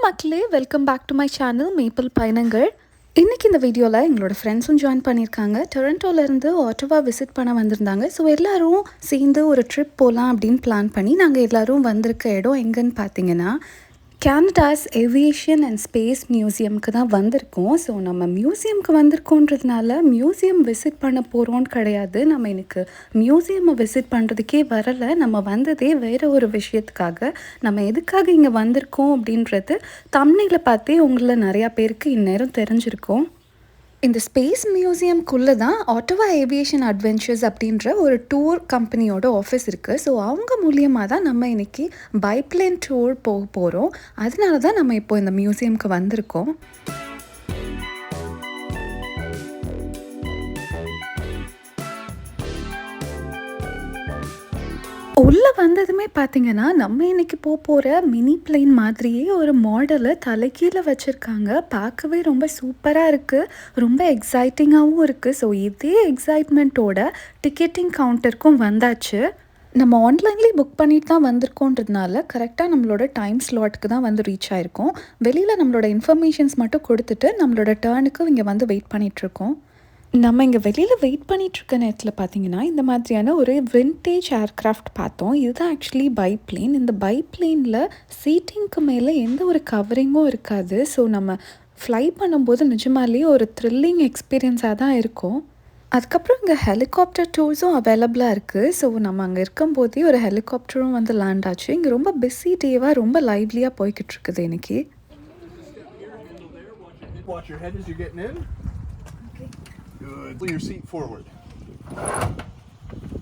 மக்களே, welcome back to my channel Maple பயணங்கள். இன்றைக்கி இந்த வீடியோவில் எங்களோட ஃப்ரெண்ட்ஸும் ஜாயின் பண்ணியிருக்காங்க. டொரண்டோலேருந்து ஆட்டோவா விசிட் பண்ண வந்திருந்தாங்க. ஸோ எல்லோரும் சேர்ந்து ஒரு ட்ரிப் போகலாம் அப்படின்னு பிளான் பண்ணி நாங்கள் எல்லோரும் வந்திருக்க இடம் எங்கன்னு பார்த்தீங்கன்னா கேனடாஸ் ஏவியேஷன் அண்ட் ஸ்பேஸ் மியூசியம்க்கு தான் வந்திருக்கோம். ஸோ நம்ம மியூசியம்க்கு வந்திருக்கோன்றதுனால மியூசியம் விசிட் பண்ண போகிறோன்னு கிடையாது. நம்ம எனக்கு மியூசியமை விசிட் பண்ணுறதுக்கே வரலை. நம்ம வந்ததே வேறு ஒரு விஷயத்துக்காக. நம்ம எதுக்காக இங்கே வந்திருக்கோம் அப்படின்றது தம்ப்நெயிலை பார்த்தே உங்களில் நிறையா பேருக்கு இந்நேரம் தெரிஞ்சிருக்கும். இந்த ஸ்பேஸ் மியூசியம்குள்ளே தான் ஆட்டோவா ஏவியேஷன் அட்வென்ச்சர்ஸ் அப்படின்ற ஒரு டூர் கம்பெனியோட ஆஃபீஸ் இருக்குது. ஸோ அவங்க மூலியமாக தான் நம்ம இன்றைக்கி பைப்ளைன் டூர் போக போகிறோம். அதனால தான் நம்ம இப்போ இந்த மியூசியம்க்கு வந்திருக்கோம். உள்ளே வந்ததுமே பார்த்திங்கன்னா நம்ம இன்றைக்கி போகிற மினி பிளேன் மாதிரியே ஒரு மாடலை தலைக்கீழே வச்சுருக்காங்க. பார்க்கவே ரொம்ப சூப்பராக இருக்குது, ரொம்ப எக்ஸைட்டிங்காகவும் இருக்குது. ஸோ இதே எக்ஸைட்மெண்ட்டோட டிக்கெட்டிங் கவுண்டருக்கும் வந்தாச்சு. நம்ம ஆன்லைன்லேயே புக் பண்ணிட்டு தான் வந்திருக்கோன்றதுனால கரெக்டாக நம்மளோட டைம் ஸ்லாட்டுக்கு தான் வந்து ரீச் ஆகிருக்கோம். வெளியில் நம்மளோட இன்ஃபர்மேஷன்ஸ் மட்டும் கொடுத்துட்டு நம்மளோட டர்னுக்கு இங்கே வந்து வெயிட் பண்ணிகிட்ருக்கோம். நம்ம இங்கே வெளியில் வெயிட் பண்ணிகிட்ருக்க நேரத்தில் பார்த்திங்கன்னா இந்த மாதிரியான ஒரு வின்டேஜ் ஏர்க்ராஃப்ட் பார்த்தோம். இதுதான் ஆக்சுவலி பைப்ளேன். இந்த பைப்ளேனில் சீட்டிங்க்கு மேலே எந்த ஒரு கவரிங்கும் இருக்காது. ஸோ நம்ம ஃப்ளை பண்ணும்போது நிஜமாலேயே ஒரு த்ரில்லிங் எக்ஸ்பீரியன்ஸாக தான் இருக்கும். அதுக்கப்புறம் இங்கே ஹெலிகாப்டர் டூர்ஸும் அவைலபிளாக இருக்குது. ஸோ நம்ம அங்கே இருக்கும்போதே ஒரு ஹெலிகாப்டரும் வந்து லேண்ட் ஆச்சு. இங்கே ரொம்ப பிஸி டேவாக ரொம்ப லைவ்லியாக போய்கிட்டு இருக்குது இன்றைக்கி. Good. Pull your seat forward.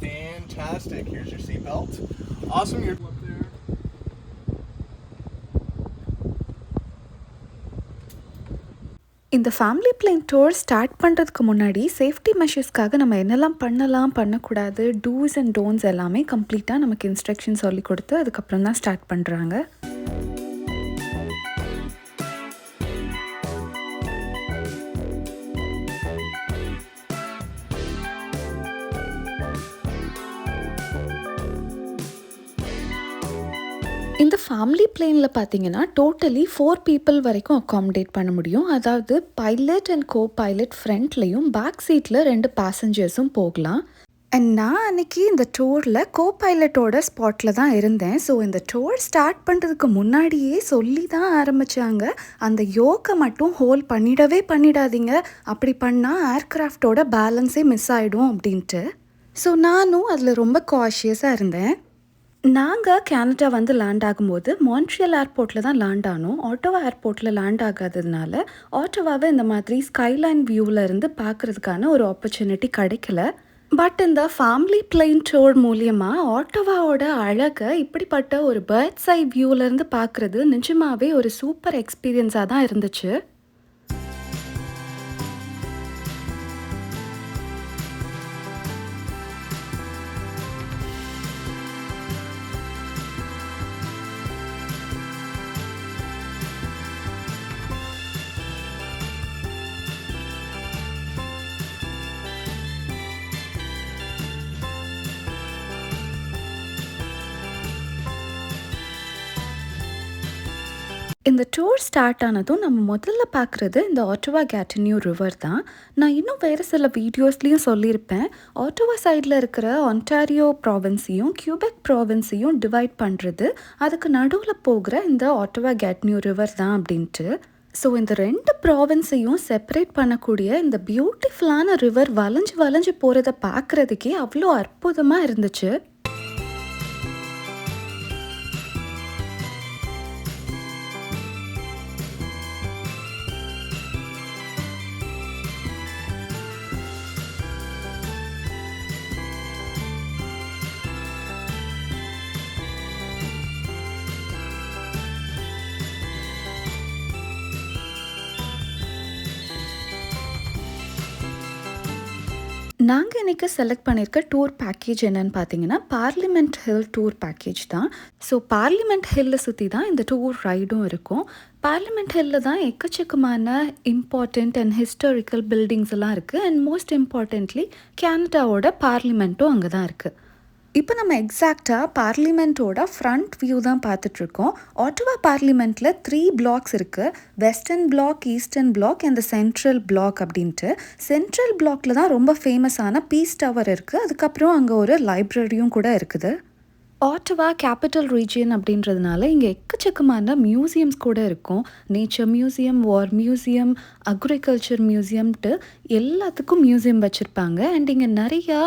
Fantastic. Here's your seat belt. Awesome. You're up there. இந்த ஃபேமிலி பிளேன் டூர் ஸ்டார்ட் பண்ணுறதுக்கு முன்னாடி சேஃப்டி மெஷர்ஸ்க்காக நம்ம என்னெல்லாம் பண்ணலாம் பண்ணக்கூடாது, டூஸ் அண்ட் டோன்ட்ஸ் எல்லாமே கம்ப்ளீட்டாக நமக்கு இன்ஸ்ட்ரக்ஷன் சொல்லி கொடுத்து அதுக்கப்புறம் தான் ஸ்டார்ட் பண்ணுறாங்க. இந்த ஃபேமிலி பிளேனில் பார்த்தீங்கன்னா டோட்டலி 4 பீப்புள் வரைக்கும் அக்காமடேட் பண்ண முடியும். அதாவது பைலட் அண்ட் கோ பைலட் ஃப்ரண்ட்லேயும் பேக் சீட்டில் 2 பேசஞ்சர்ஸும் போகலாம். அண்ட் நான் அன்றைக்கி இந்த டூரில் கோ பைலட்டோட ஸ்பாட்டில் தான் இருந்தேன். ஸோ இந்த டூர் ஸ்டார்ட் பண்ணுறதுக்கு முன்னாடியே சொல்லி தான் ஆரம்பித்தாங்க, அந்த யோக்கை மட்டும் ஹோல்ட் பண்ணிடாதீங்க, அப்படி பண்ணால் ஏர்க்ராஃப்டோட பேலன்ஸே மிஸ் ஆகிடும் அப்படின்ட்டு. ஸோ நானும் அதில் ரொம்ப காஷியஸாக இருந்தேன். நாங்கள் கேனடா வந்து லேண்ட் ஆகும்போது மான்ட்ரியல் ஏர்போர்ட்டில் தான் லேண்ட் ஆனோம். ஆட்டோவா ஏர்போர்ட்டில் லேண்ட் ஆகாததுனால ஆட்டோவாவை இந்த மாதிரி ஸ்கைலைன் வியூவில் இருந்து பார்க்குறதுக்கான ஒரு ஆப்பர்ச்சுனிட்டி கிடைக்கல. பட் இந்த ஃபேமிலி பிளேன் டூர் மூலியமாக ஆட்டோவாவோட அழகை இப்படிப்பட்ட ஒரு பேர்ட்ஸ் ஐ வியூவிலேருந்து பார்க்குறது நிஜமாகவே ஒரு சூப்பர் எக்ஸ்பீரியன்ஸாக தான் இருந்துச்சு. இந்த டூர் ஸ்டார்ட் ஆனதும் நம்ம முதல்ல பார்க்குறது இந்த ஆட்டோவா கேட்டினியூ ரிவர் தான். நான் இன்னும் வேறு சில வீடியோஸ்லேயும் சொல்லியிருப்பேன், ஆட்டோவா சைடில் இருக்கிற ஒன்டாரியோ ப்ராவின்ஸையும் கியூபெக் ப்ராவின்ஸையும் டிவைட் பண்ணுறது அதுக்கு நடுவில் போகிற இந்த ஆட்டோவா கேட்டினியூ ரிவர் தான் அப்படின்ட்டு. ஸோ இந்த 2 ப்ராவின்ஸையும் செப்பரேட் பண்ணக்கூடிய இந்த பியூட்டிஃபுல்லான ரிவர் வளைஞ்சு போகிறத பார்க்குறதுக்கே அவ்வளோ அற்புதமாக இருந்துச்சு. நாங்கள் இன்றைக்கி செலக்ட் பண்ணியிருக்க டூர் பேக்கேஜ் என்னென்னு பார்த்தீங்கன்னா பார்லிமெண்ட் ஹில் டூர் பேக்கேஜ் தான். ஸோ பார்லிமெண்ட் ஹில்லை சுற்றி தான் இந்த டூர் ரைடும் இருக்கும். பார்லிமெண்ட் ஹில்லில் தான் எக்கச்சக்கமான இம்பார்ட்டண்ட் அண்ட் ஹிஸ்டாரிக்கல் பில்டிங்ஸ் எல்லாம் இருக்குது. அண்ட் மோஸ்ட் இம்பார்ட்டண்ட்லி கேனடாவோட பார்லிமெண்ட்டும் அங்கே தான் இருக்குது. இப்போ நம்ம எக்ஸாக்டாக பார்லிமெண்ட்டோட ஃப்ரண்ட் வியூ தான் பார்த்துட்ருக்கோம். ஆட்டவா பார்லிமெண்ட்டில் 3 பிளாக்ஸ் இருக்குது. Western block, eastern block and central block அப்படின்ட்டு. சென்ட்ரல் பிளாக்ல தான் ரொம்ப ஃபேமஸான பீஸ் டவர் இருக்குது. அதுக்கப்புறம் அங்கே ஒரு லைப்ரரியும் கூட இருக்குது. ஆட்டவா கேபிட்டல் ரீஜியன் அப்படின்றதுனால இங்கே எக்கச்சக்கமான மியூசியம்ஸ் கூட இருக்கும். நேச்சர் மியூசியம், வார் மியூசியம், அக்ரிகல்ச்சர் மியூசியம்ட்டு எல்லாத்துக்கும் மியூசியம் வச்சுருப்பாங்க. அண்ட் இங்கே நிறையா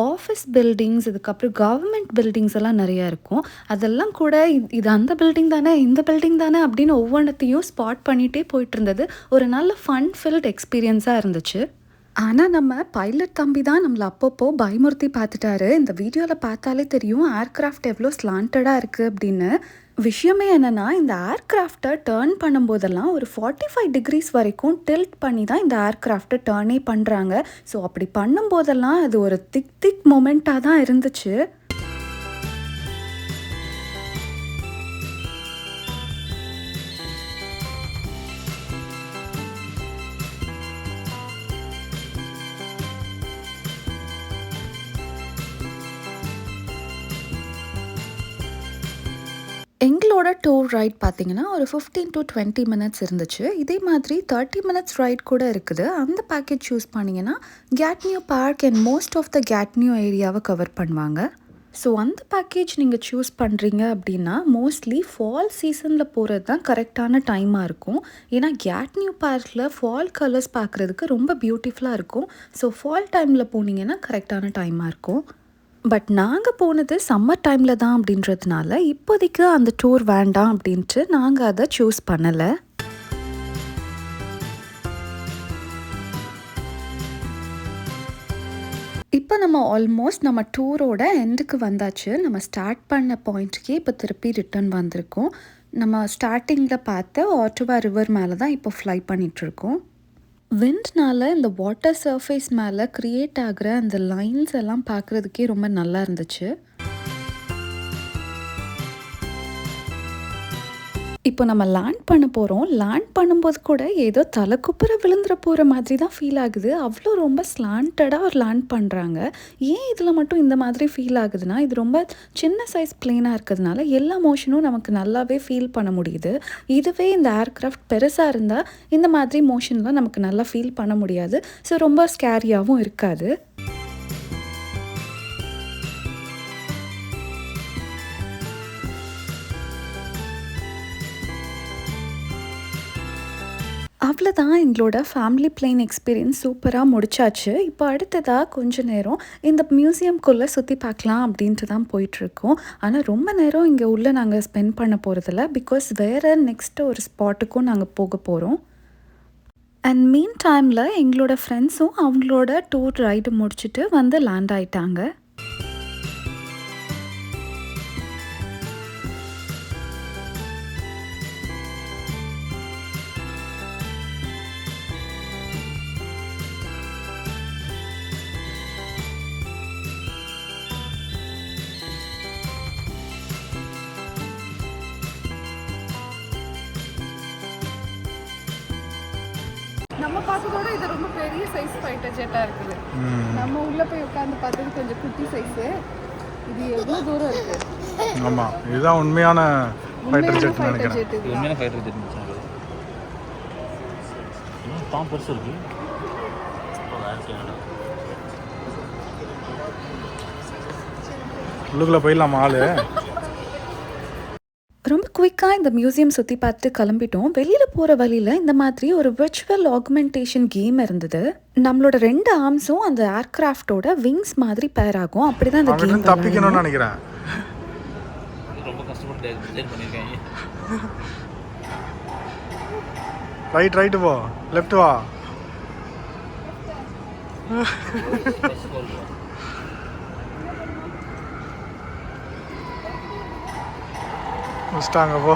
ஆஃபீஸ் பில்டிங்ஸ், இதுக்கப்புறம் கவர்மெண்ட் பில்டிங்ஸ் எல்லாம் நிறையா இருக்கும். அதெல்லாம் கூட இது அந்த பில்டிங் தானே, இந்த பில்டிங் தானே அப்படின்னு ஒவ்வொன்றத்தையும் ஸ்பாட் பண்ணிகிட்டே போயிட்டு இருந்தது. ஒரு நல்ல ஃபன் ஃபில்ட் எக்ஸ்பீரியன்ஸாக இருந்துச்சு. ஆனால் நம்ம பைலட் தம்பி தான் நம்மளை அப்பப்போ பயமுறுத்தி பார்த்துட்டாரு. இந்த வீடியோவில் பார்த்தாலே தெரியும் ஏர்க்ராஃப்ட் எவ்வளோ ஸ்லாண்டடாக இருக்குது அப்படின்னு. விஷயமே என்னென்னா, இந்த ஏர்க்ராஃப்டை டேர்ன் பண்ணும்போதெல்லாம் ஒரு 45 டிகிரிஸ் வரைக்கும் டில்ட் பண்ணி தான் இந்த ஏர்க்ராஃப்டை டேர்னே பண்ணுறாங்க. ஸோ அப்படி பண்ணும்போதெல்லாம் அது ஒரு திக் மொமெண்ட்டாக தான் இருந்துச்சு. எங்களோட டூர் ரைட் பார்த்தீங்கன்னா ஒரு 15 to 20 மினிட்ஸ் இருந்துச்சு. இதே மாதிரி 30 மினிட்ஸ் ரைட் கூட இருக்குது. அந்த பேக்கேஜ் சூஸ் பண்ணிங்கன்னா கேட்னியூ park and most of the கேட்னியூ ஏரியாவை கவர் பண்ணுவாங்க. ஸோ அந்த பேக்கேஜ் நீங்கள் சூஸ் பண்ணுறீங்க அப்படின்னா மோஸ்ட்லி ஃபால் சீசனில் போகிறது தான் கரெக்டான டைமாக இருக்கும். ஏன்னா கேட்னியூ பார்க்கில் ஃபால் கலர்ஸ் பார்க்குறதுக்கு ரொம்ப பியூட்டிஃபுல்லாக இருக்கும். ஸோ ஃபால் டைமில் போனீங்கன்னா கரெக்டான டைமாக இருக்கும். பட் நாங்கள் போனது சம்மர் டைமில் தான் அப்படின்றதுனால இப்போதைக்கு அந்த டூர் வேண்டாம் அப்படின்ட்டு நாங்கள் அதை சூஸ் பண்ணலை. இப்போ நம்ம ஆல்மோஸ்ட் நம்ம டூரோட எண்டுக்கு வந்தாச்சு. நம்ம ஸ்டார்ட் பண்ண பாயிண்ட்டுக்கே இப்போ திருப்பி ரிட்டர்ன் வந்திருக்கோம். நம்ம ஸ்டார்டிங்கில் பார்த்த ஆட்டவா ரிவர் மேலே தான் இப்போ ஃப்ளை பண்ணிகிட்ருக்கோம். விண்ட்னால இந்த வாட்டர் சர்ஃபேஸ் மேலே க்ரியேட் ஆகிற அந்த லைன்ஸ் எல்லாம் பார்க்குறதுக்கே ரொம்ப நல்லா இருந்துச்சு. இப்போ நம்ம லேண்ட் பண்ண போகிறோம். லேண்ட் பண்ணும்போது கூட ஏதோ தலைக்குப்புற விழுந்துற போகிற மாதிரி தான் ஃபீல் ஆகுது. அவ்வளோ ரொம்ப ஸ்லாண்டடாக ஒரு லேண்ட் பண்ணுறாங்க. ஏன் இதில் மட்டும் இந்த மாதிரி ஃபீல் ஆகுதுன்னா, இது ரொம்ப சின்ன சைஸ் பிளேனாக இருக்கிறதுனால எல்லா மோஷனும் நமக்கு நல்லாவே ஃபீல் பண்ண முடியுது. இதுவே இந்த ஏர்க்ராஃப்ட் பெருசாக இருந்தால் இந்த மாதிரி மோஷன்லாம் நமக்கு நல்லா ஃபீல் பண்ண முடியாது. ஸோ ரொம்ப ஸ்கேரியாகவும் இருக்காது. அவ்வளோதான், எங்களோட ஃபேமிலி பிளேன் எக்ஸ்பீரியன்ஸ் சூப்பராக முடிச்சாச்சு. இப்போ அடுத்ததாக கொஞ்ச நேரம் இந்த மியூசியம்குள்ளே சுற்றி பார்க்கலாம் அப்படின்ட்டு தான் போயிட்டுருக்கோம். ஆனால் ரொம்ப நேரம் இங்கே உள்ளே நாங்கள் ஸ்பெண்ட் பண்ண போகிறதில்ல. பிகாஸ் வேறு நெக்ஸ்ட்டு ஒரு ஸ்பாட்டுக்கும் நாங்கள் போக போகிறோம். அண்ட் மீன் டைமில் எங்களோட ஃப்ரெண்ட்ஸும் அவங்களோட டூர் ரைடு முடிச்சுட்டு வந்து லேண்ட் ஆகிட்டாங்க. நம்ம பார்த்ததோட இது ரொம்ப பெரிய சைஸ் ஃபைட்டர் ஜெட்டாக இருக்குது. நம்ம உள்ளே போய் உட்காந்து பார்த்தது கொஞ்சம் குட்டி சைஸு. இது எவ்வளோ தூரம் இருக்குது? ஆமாம், இதுதான் உண்மையான ஃபைட்டர் ஜெட் நினைக்கிறேன். உண்மையான ஃபைட்டர் ஜெட் பாம்பு பெருசு இருக்கு. உள்ளுக்குள்ளே போயிடலாமா ஆளு? ரொம்ப குயிக்காக இந்த மியூசியம் சுற்றி பார்த்து கிளம்பிட்டோம். வெளியில் போகிற வழியில் இந்த மாதிரி ஒரு விர்ச்சுவல் ஆகுமெண்டேஷன் கேம் இருந்தது. நம்மளோட 2 ஆர்ம்ஸும் அந்த ஏர்க்ராஃப்டோட விங்ஸ் மாதிரி பேர் ஆகும். அப்படி தான் அந்த கேம் தப்பிக்கணும்னு நினைக்கிறேன். ரொம்ப கஷ்டப்பட்டு டிசைன் பண்ணியிருக்காங்க. ரைட்டு போ, லெஃப்ட் வா. முடிச்சிட்டாங்க போ.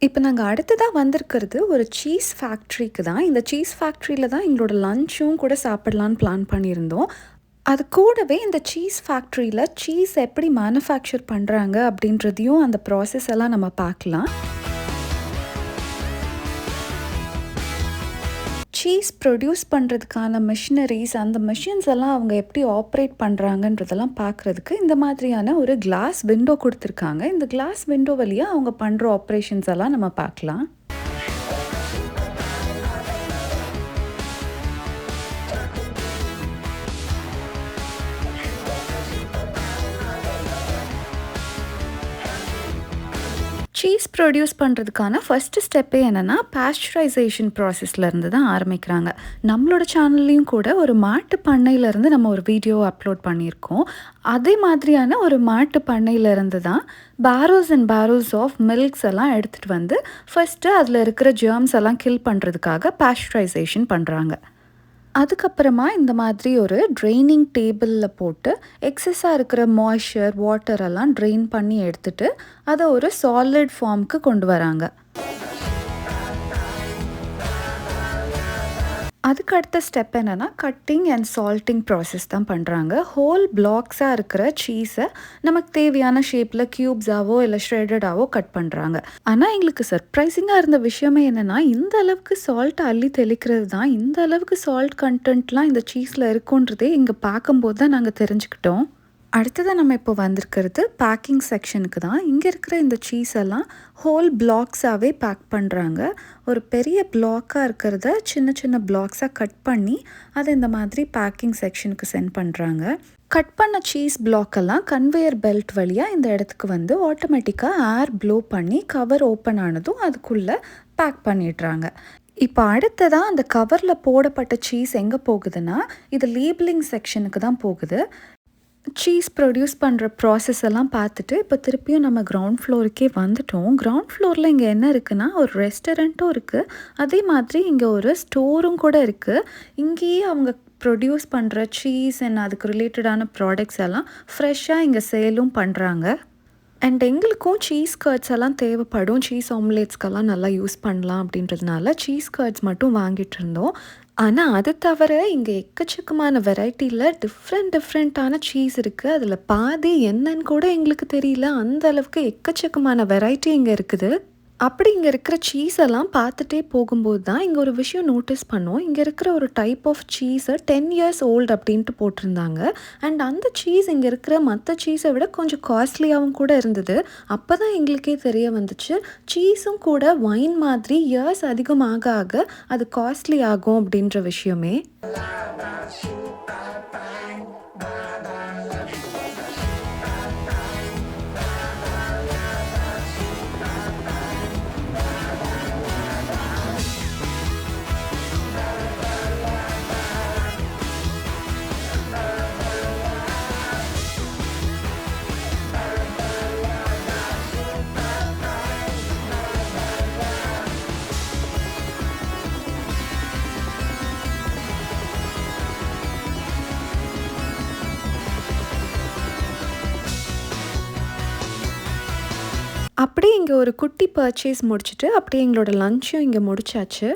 இப்போ நாங்கள் அடுத்ததாக வந்திருக்கிறது ஒரு சீஸ் ஃபேக்ட்ரிக்கு தான். இந்த சீஸ் ஃபேக்ட்ரியில் தான் எங்களோட லஞ்சும் கூட சாப்பிடலான்னு பிளான் பண்ணியிருந்தோம். அது கூடவே இந்த சீஸ் ஃபேக்ட்ரியில் சீஸ் எப்படி மேனுஃபேக்சர் பண்ணுறாங்க அப்படின்றதையும் அந்த ப்ராசஸ் எல்லாம் நம்ம பார்க்கலாம். சீஸ் ப்ரொடியூஸ் பண்ணுறதுக்கான மிஷினரிஸ், அந்த மிஷின்ஸ் எல்லாம் அவங்க எப்படி ஆப்ரேட் பண்ணுறாங்கன்றதெல்லாம் பார்க்குறதுக்கு இந்த மாதிரியான ஒரு கிளாஸ் விண்டோ கொடுத்துருக்காங்க. இந்த கிளாஸ் விண்டோ வழியாக அவங்க பண்ணுற ஆப்ரேஷன்ஸ் எல்லாம் நம்ம பார்க்கலாம். சீஸ் ப்ரொடியூஸ் பண்ணுறதுக்கான ஃபஸ்ட்டு ஸ்டெப்பே என்னென்னா பாஸ்டரைசேஷன் ப்ராசஸ்லேருந்து தான் ஆரம்பிக்கிறாங்க. நம்மளோட சேனல்லையும் கூட ஒரு மாட்டு பண்ணையிலேருந்து நம்ம ஒரு வீடியோ அப்லோட் பண்ணியிருக்கோம். அதே மாதிரியான ஒரு மாட்டு பண்ணையிலேருந்து தான் பேரோஸ் அண்ட் பேரோஸ் ஆஃப் மில்க்ஸ் எல்லாம் எடுத்துகிட்டு வந்து ஃபஸ்ட்டு அதில் இருக்கிற ஜெர்ம்ஸ் எல்லாம் கில் பண்ணுறதுக்காக பாஸ்டரைசேஷன் பண்ணுறாங்க. அதுக்கப்புறமா இந்த மாதிரி ஒரு ட்ரெயினிங் டேபிளில் போட்டு எக்ஸஸாக இருக்கிற மாய்ஸ்சர், வாட்டர் எல்லாம் ட்ரெயின் பண்ணி எடுத்துகிட்டு அதை ஒரு சாலிட் ஃபார்முக்கு கொண்டு வராங்க. அதுக்கு அடுத்த ஸ்டெப் என்னென்னா கட்டிங் அண்ட் சால்ட்டிங் ப்ராசஸ் தான் பண்ணுறாங்க. ஹோல் பிளாக்ஸாக இருக்கிற சீஸை நமக்கு தேவையான ஷேப்பில் க்யூப்ஸாவோ இல்லை ஷ்ரெடடாவோ கட் பண்ணுறாங்க. ஆனால் எங்களுக்கு சர்ப்ரைசிங்காக இருந்த விஷயமே என்னென்னா இந்த அளவுக்கு சால்ட் அள்ளி தெளிக்கிறது தான், இந்த அளவுக்கு சால்ட் கண்டென்ட்லாம் இந்த சீஸில் இருக்குன்றதே இங்கே பார்க்கும்போது தான் நாங்கள் தெரிஞ்சுக்கிட்டோம். அடுத்தது நம்ம இப்போ வந்திருக்கிறது பேக்கிங் செக்ஷனுக்கு தான். இங்கே இருக்கிற இந்த சீஸ் எல்லாம் ஹோல் பிளாக்ஸாகவே பேக் பண்ணுறாங்க. ஒரு பெரிய பிளாக்காக இருக்கிறத சின்ன சின்ன பிளாக்ஸாக கட் பண்ணி அதை இந்த மாதிரி பேக்கிங் செக்ஷனுக்கு சென்ட் பண்ணுறாங்க. கட் பண்ண சீஸ் பிளாக்கெல்லாம் கன்வேயர் பெல்ட் வழியாக இந்த இடத்துக்கு வந்து ஆட்டோமேட்டிக்காக ஏர் ப்ளோ பண்ணி கவர் ஓப்பன் ஆனதும் அதுக்குள்ளே பேக் பண்ணிடுறாங்க. இப்போ அடுத்ததாக அந்த கவரில் போடப்பட்ட சீஸ் எங்கே போகுதுன்னா இது லேபிளிங் செக்ஷனுக்கு தான் போகுது. சீஸ் ப்ரொடியூஸ் பண்ணுற ப்ராசஸ் எல்லாம் பார்த்துட்டு இப்போ திருப்பியும் நம்ம கிரவுண்ட் ஃப்ளோருக்கே வந்துட்டோம். கிரவுண்ட் ஃப்ளோரில் இங்கே என்ன இருக்குன்னா ஒரு ரெஸ்டாரண்ட்டும் இருக்குது, அதே மாதிரி இங்கே ஒரு ஸ்டோரும் கூட இருக்குது. இங்கேயே அவங்க ப்ரொடியூஸ் பண்ணுற சீஸ் அண்ட் அதுக்கு ரிலேட்டடான ப்ராடக்ட்ஸ் எல்லாம் ஃப்ரெஷ்ஷாக இங்கே சேலும் பண்ணுறாங்க. அண்ட் எங்களுக்கும் சீஸ் கர்ட்ஸ் எல்லாம் தேவைப்படும், சீஸ் ஆம்லேட்ஸ்க்கெல்லாம் நல்லா யூஸ் பண்ணலாம் அப்படின்றதுனால சீஸ் கர்ட்ஸ் மட்டும் வாங்கிட்டு இருந்தோம். ஆனால் அது தவிர இங்கே எக்கச்சக்கமான வெரைட்டியில் டிஃப்ரெண்ட்டான சீஸ் இருக்குது. அதில் பாதி என்னன்னு கூட எங்களுக்கு தெரியல, அந்த அளவுக்கு எக்கச்சக்கமான வெரைட்டி இங்கே இருக்குது. அப்படி இங்கே இருக்கிற சீஸ் எல்லாம் பார்த்துட்டே போகும்போது தான் இங்கே ஒரு விஷயம் நோட்டீஸ் பண்ணோம். இங்கே இருக்கிற ஒரு டைப் ஆஃப் சீஸை 10 years old அப்படின்ட்டு போட்டிருந்தாங்க. அண்ட் அந்த சீஸ் இங்கே இருக்கிற மற்ற சீஸை விட கொஞ்சம் காஸ்ட்லியாகவும் கூட இருந்தது. அப்போ தான் எங்களுக்கே தெரிய வந்துச்சு சீஸும் கூட வைன் மாதிரி இயர்ஸ் அதிகமாக ஆக அது காஸ்ட்லி ஆகும் அப்படின்ற விஷயமே. அப்படியே இங்கே ஒரு குட்டி பர்ச்சேஸ் முடிச்சுட்டு அப்படியே எங்களோட லஞ்சையும் இங்கே முடிச்சாச்சு.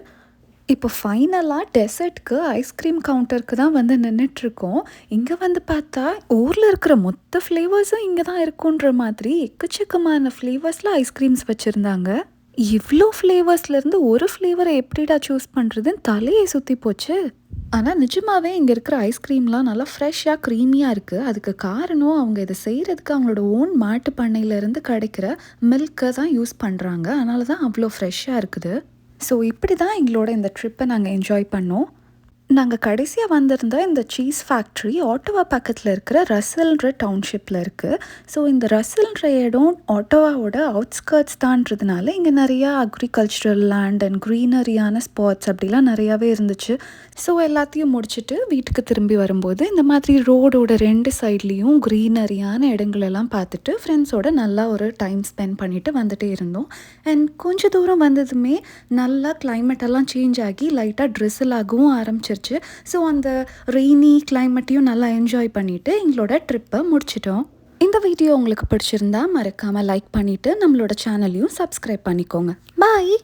இப்போ ஃபைனலாக டெசர்ட்க்கு ஐஸ்கிரீம் கவுண்டருக்கு தான் வந்து நின்றுட்டுருக்கோம். இங்கே வந்து பார்த்தா ஊரில் இருக்கிற மொத்த ஃப்ளேவர்ஸும் இங்கே தான் இருக்குன்ற மாதிரி எக்கச்சக்கமான ஃப்ளேவர்ஸில் ஐஸ்கிரீம்ஸ் வச்சுருந்தாங்க. இவ்வளோ ஃப்ளேவர்ஸ்லேருந்து ஒரு ஃப்ளேவரை எப்படிடா சூஸ் பண்ணுறதுன்னு தலையை சுற்றி போச்சு. ஆனால் நிஜமாகவே இங்கே இருக்கிற ஐஸ்கிரீம்லாம் நல்லா ஃப்ரெஷ்ஷாக க்ரீமியாக இருக்குது. அதுக்கு காரணம் அவங்க இதை செய்கிறதுக்கு அவங்களோட ஓன் மாட்டு பண்ணையிலேருந்து கிடைக்கிற மில்கை தான் யூஸ் பண்ணுறாங்க. அதனால தான் அவ்வளோ ஃப்ரெஷ்ஷாக இருக்குது. ஸோ இப்படி தான் எங்களோட இந்த ட்ரிப்பை நாங்கள் என்ஜாய் பண்ணோம். நாங்கள் கடைசியாக வந்திருந்த இந்த சீஸ் ஃபேக்ட்ரி ஆட்டோவா பக்கத்தில் இருக்கிற ரசல்ன்ற டவுன்ஷிப்பில் இருக்குது. ஸோ இந்த ரசல்ன்ற இடம் ஆட்டோவாவோட அவுட்ஸ்கர்ட்ஸ் தான்றதுனால இங்கே நிறையா அக்ரிகல்ச்சரல் லேண்ட் அண்ட் க்ரீனரியான ஸ்பாட்ஸ் அப்படிலாம் நிறையாவே இருந்துச்சு. ஸோ எல்லாத்தையும் முடிச்சுட்டு வீட்டுக்கு திரும்பி வரும்போது இந்த மாதிரி ரோடோட 2 சைட்லேயும் க்ரீனரியான இடங்களெல்லாம் பார்த்துட்டு ஃப்ரெண்ட்ஸோட நல்லா ஒரு டைம் ஸ்பெண்ட் பண்ணிவிட்டு வந்துகிட்டே இருந்தோம். அண்ட் கொஞ்சம் தூரம் வந்ததுமே நல்லா கிளைமேட்டெல்லாம் சேஞ்ச் ஆகி லைட்டாக ட்ரெஸ்ஸில் ஆகவும் ஆரம்பிச்சிருச்சு. ஸோ அந்த ரெய்னி கிளைமேட்டையும் நல்லா என்ஜாய் பண்ணிவிட்டு எங்களோட ட்ரிப்பை முடிச்சிட்டோம். இந்த வீடியோ உங்களுக்கு பிடிச்சிருந்தா மறக்காமல் லைக் பண்ணிவிட்டு நம்மளோட சேனலையும் சப்ஸ்கிரைப் பண்ணிக்கோங்க. பாய்.